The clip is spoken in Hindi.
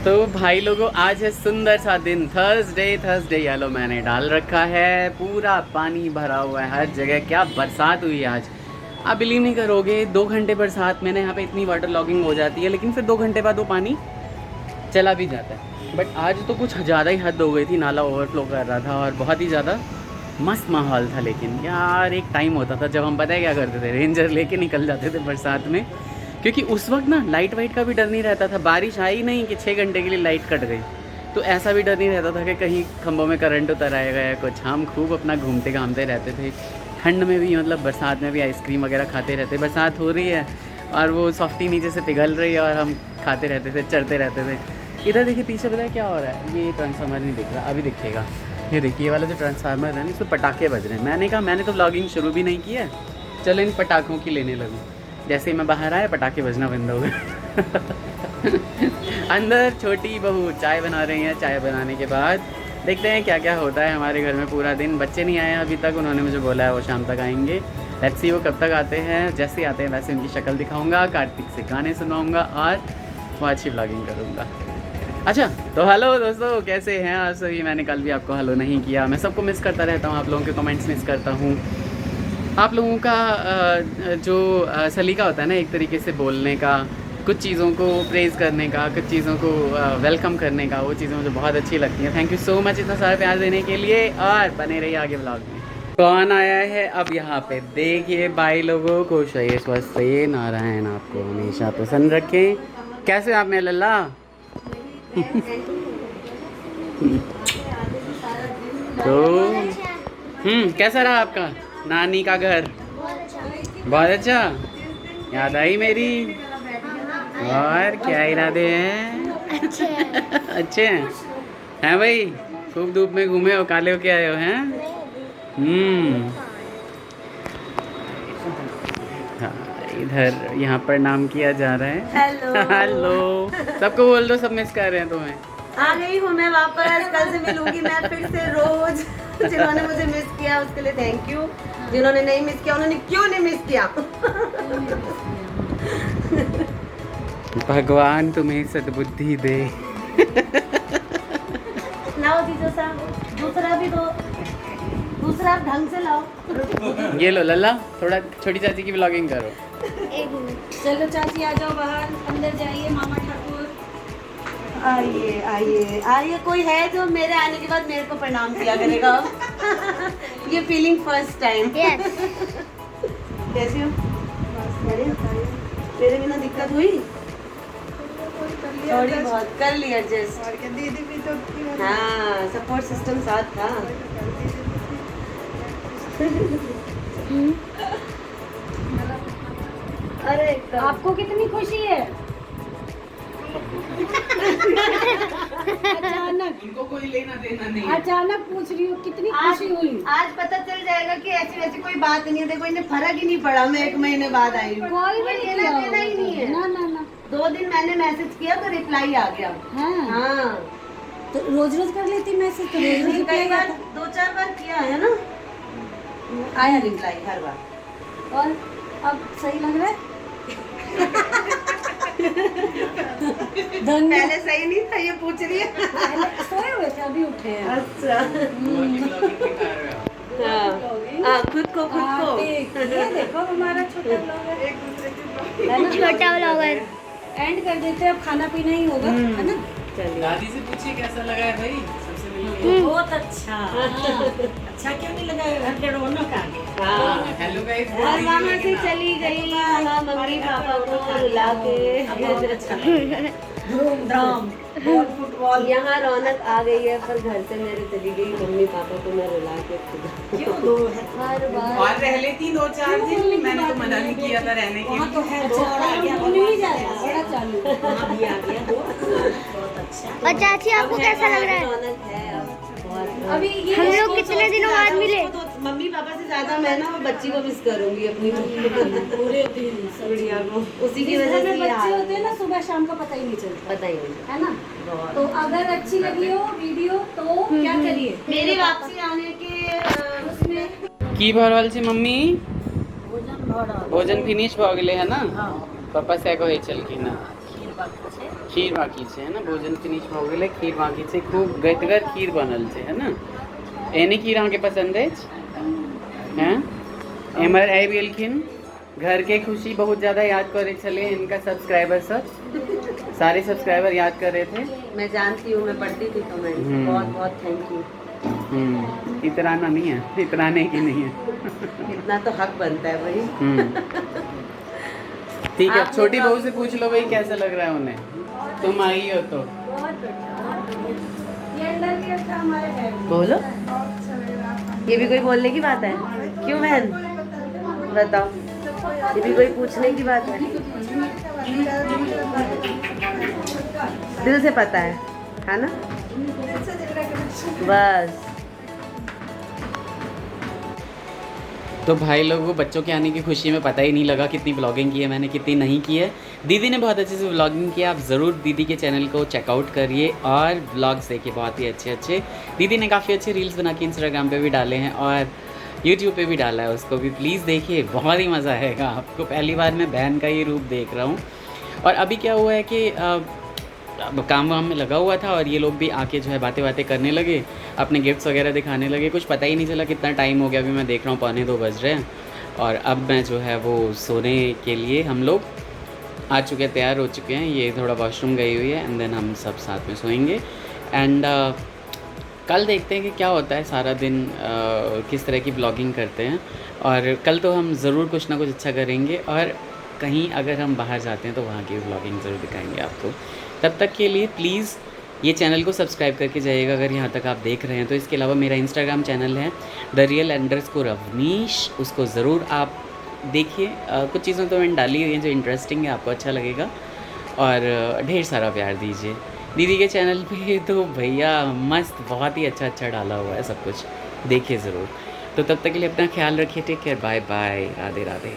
तो भाई लोगों, आज है सुंदर सा दिन, थर्सडे येलो मैंने डाल रखा है। पूरा पानी भरा हुआ है हर जगह। क्या बरसात हुई है आज, आप बिलीव नहीं करोगे। 2 घंटे बरसात में ना यहाँ पे इतनी वाटर लॉगिंग हो जाती है, लेकिन फिर 2 घंटे बाद वो पानी चला भी जाता है। बट आज तो कुछ ज़्यादा ही हद हो गई थी, नाला ओवरफ्लो कर रहा था और बहुत ही ज़्यादा मस्त माहौल था। लेकिन यार एक टाइम होता था जब हम पता है क्या करते थे, रेंजर लेके निकल जाते थे बरसात में, क्योंकि उस वक्त ना लाइट वाइट का भी डर नहीं रहता था। बारिश आई नहीं कि 6 घंटे के लिए लाइट कट गई, तो ऐसा भी डर नहीं रहता था कि कहीं खंभों में करंट उतर आएगा या कुछ। हम खूब अपना घूमते घामते रहते थे। ठंड में भी, मतलब बरसात में भी आइसक्रीम वगैरह खाते रहते। बरसात हो रही है और वो सॉफ्टी नीचे से पिघल रही है और हम खाते रहते थे, चढ़ते रहते थे। इधर देखिए पीछे, पता है क्या हो रहा है, ये ट्रांसफार्मर नहीं दिख रहा, अभी दिखेगा। ये देखिए, ये वाला जो ट्रांसफार्मर है ना, इसमें पटाखे बज रहे हैं। मैंने कहा मैंने तो व्लॉगिंग शुरू भी नहीं की है, चलो इन पटाखों की लेने लगूँ। जैसे ही मैं बाहर आया पटाखे बजना बंद हो गए। अंदर छोटी बहू चाय बना रही हैं। चाय बनाने के बाद देखते हैं क्या क्या होता है हमारे घर में पूरा दिन। बच्चे नहीं आए हैं अभी तक, उन्होंने मुझे बोला है वो शाम तक आएंगे। लेट्स सी वो कब तक आते हैं। जैसे ही आते हैं वैसे उनकी शक्ल दिखाऊंगा, कार्तिक से गाने सुनाऊंगा और वो अच्छी व्लॉगिंग करूँगा। अच्छा तो हेलो दोस्तों, कैसे हैं आप सभी। मैंने कल भी आपको हेलो नहीं किया। मैं सबको मिस करता रहता हूँ, आप लोगों के कमेंट्स मिस करता हूँ। आप लोगों का जो सलीका होता है ना एक तरीके से बोलने का, कुछ चीज़ों को प्रेज़ करने का, कुछ चीज़ों को वेलकम करने का, वो चीज़ें मुझे बहुत अच्छी लगती हैं। थैंक यू सो मच इतना सारा प्यार देने के लिए, और बने रहिए आगे ब्लॉग में। कौन आया है अब यहाँ पे, देखिए भाई लोगों को। शये स्वस्थ ये नारायण आपको हमेशा प्रसन्न रखें। कैसे आप मेरे लल्ला। तो कैसा रहा आपका नानी का घर। बहुत अच्छा, याद आई मेरी। और क्या इरादे हैं। अच्छे हैं भाई। खूब धूप में घूमे हो, काले होके आए हो हैं। हाँ, इधर यहाँ पर नाम किया जा रहा है। हेलो हेलो, सबको बोल दो, सब मिस कर रहे हैं तुम्हें। आ गई हूँ मैं वापस, कल से मिलूंगी मैं फिर से रोज। जिन्होंने मुझे मिस किया उसके लिए थैंक यू, जिन्होंने नहीं मिस किया उन्होंने क्यों नहीं मिस किया। भगवान तुम्हें सद्बुद्धि दे। लाओ जीजो साहब, दूसरा भी दो, दूसरा ढंग से लाओ। ये लो लल्ला, थोड़ा छोटी चाची की व्लॉगिंग करो। चलो चाची आ जाओ बाहर, अंदर जाइए। मामा ठाकुर आइए आइए आइए। कोई है जो मेरे आने के बाद मेरे को प्रणाम किया करेगा। ये फीलिंग फर्स्ट टाइम। कैसी हो। मेरे बिना दिक्कत हुई थोड़ी बहुत, कर ली एडजस्ट। दीदी भी तो, हाँ सपोर्ट सिस्टम साथ था। अरे आपको कितनी खुशी है। अचानक, इनको कोई लेना देना नहीं। अचानक पूछ रही हूँ कितनी खुशी हुई। आज पता चल जाएगा कि ऐसी वैसी कोई बात नहीं है। देखो इन्हें फर्क ही नहीं पड़ा, मैं 1 महीने बाद आई हूँ। कोई भी लेना नहीं देना ही नहीं है। ना ना ना। 2 दिन मैंने मैसेज किया तो रिप्लाई आ गया। हाँ, हाँ तो रोज रोज कर लेती मैसेज, तो रोज रोज कई किया बार जाता। 2-4 बार किया है ना, आया रिप्लाई हर बार। और अब सही लग रहा है। धन्यवाद। पहले सही नहीं था, ये पूछ रही है। पहले सोए हुए थे, अभी उठे हैं। अच्छा हाँ, खुद को ये देखो हमारा छोटा ब्लॉगर है ना, छोटा ब्लॉगर। एंड कर देते हैं, अब खाना पीना ही होगा, है ना। चलिए दादी से पूछिए कैसा लगा है भाई, सबसे मिलके। बहुत अच्छा। अच्छा क्यों नहीं लगा, रौनक आ गई। हाँ। Hello guys. और वहाँ से चली गई वहाँ मम्मी पापा को रुला के। धूमधाम फुटबॉल। यहाँ रौनक आ गई है, पर घर से मेरे चली गई मम्मी पापा को मैं रुला के खुद। क्यों दो है हर बार और रह लेती 2-4 दिन, मैंने तो मना नहीं किया था रहने के वहाँ लिए। तो है, दो और आ गया, नहीं जाएगा, बड़ा चालू वहाँ भी आ गया दो। बहुत अच्छा। और चाची आपको कैसा लग रहा है। रौनक है अब बहुत। अभी ये हम लोग कितने दिनों बाद मिले। मम्मी पापा से ज्यादा मैं ना बच्ची को मिस करूंगी अपनी पूरे दिन गुड़िया को। उसी की जिस वजह घर से में बच्चे होते हैं ना, सुबह शाम का पता ही नहीं चलता, पता ही नहीं। है ना। बहुत। तो अगर अच्छी लगी हो वीडियो तो क्या करिए, मेरी वापसी आने के उसमें की भर वाल छी मम्मी, भोजन भरा भोजन फिनिश भ गेले है ना। हाँ, पापा से कहे चल की ना, खीर बाकी खीर बाकी છે ને ભોજન ફિનિશ हो गेले खीर बाकी છે खूब गदगर खीर बनल છે है ना एनी खीर अहाँ के पसंद है हैं एमर आबि गेलखिन घर के खुशी बहुत ज़्यादा याद करे चले इनका सब्सक्राइबर सब सारे सब्सक्राइबर याद कर रहे थे मैं जानती हूँ, मैं पढ़ती थी कमेंट। बहुत बहुत थैंक यू। इतराना नहीं है, इतराने की नहीं है। इतना तो हक बनता है भाई। ठीक है, आप छोटी लोग बहू से पूछ लो भाई कैसा लग रहा है उन्हें, तुम आई हो तो। बोलो, ये भी कोई बोलने की बात है? क्यों बहन बताओ, ये भी कोई पूछने की बात है? दिल से पता है ना? बस। तो भाई लोगों को बच्चों के आने की खुशी में पता ही नहीं लगा कितनी ब्लॉगिंग की है मैंने, कितनी नहीं की है। दीदी ने बहुत अच्छे से ब्लॉगिंग किया, आप ज़रूर दीदी के चैनल को चेकआउट करिए और ब्लॉग्स देखिए, बहुत ही अच्छे अच्छे। दीदी ने काफ़ी अच्छे रील्स बना के इंस्टाग्राम पे भी डाले हैं और यूट्यूब पे भी डाला है, उसको भी प्लीज़ देखिए, बहुत ही मज़ा आएगा आपको। पहली बार मैं बहन का ये रूप देख रहा हूँ। और अभी क्या हुआ है कि काम वाम में लगा हुआ था और ये लोग भी आके जो है बातें करने लगे, अपने गिफ्ट्स वगैरह दिखाने लगे। कुछ पता ही नहीं चला कितना टाइम हो गया, अभी मैं देख रहा हूँ 1:45 बज रहे हैं। और अब मैं जो है वो सोने के लिए हम लोग आ चुके हैं, तैयार हो चुके हैं। ये थोड़ा वॉशरूम गई हुई है एंड देन हम सब साथ में सोएंगे। एंड कल देखते हैं कि क्या होता है, सारा दिन किस तरह की ब्लॉगिंग करते हैं। और कल तो हम ज़रूर कुछ ना कुछ अच्छा करेंगे और कहीं अगर हम बाहर जाते हैं तो वहाँ की ब्लॉगिंग ज़रूर दिखाएंगे आपको। तब तक के लिए प्लीज़ ये चैनल को सब्सक्राइब करके जाइएगा अगर यहाँ तक आप देख रहे हैं तो। इसके अलावा मेरा इंस्टाग्राम चैनल है @real_avnish, उसको ज़रूर आप देखिए। कुछ चीज़ें तो मैंने डाली हुई हैं जो इंटरेस्टिंग है, आपको अच्छा लगेगा। और ढेर सारा प्यार दीजिए। दीदी के चैनल पे तो भैया मस्त, बहुत ही अच्छा डाला हुआ है सब कुछ, देखिए ज़रूर। तो तब तक के लिए अपना ख्याल रखिए, take care, bye bye, Radhe Radhe.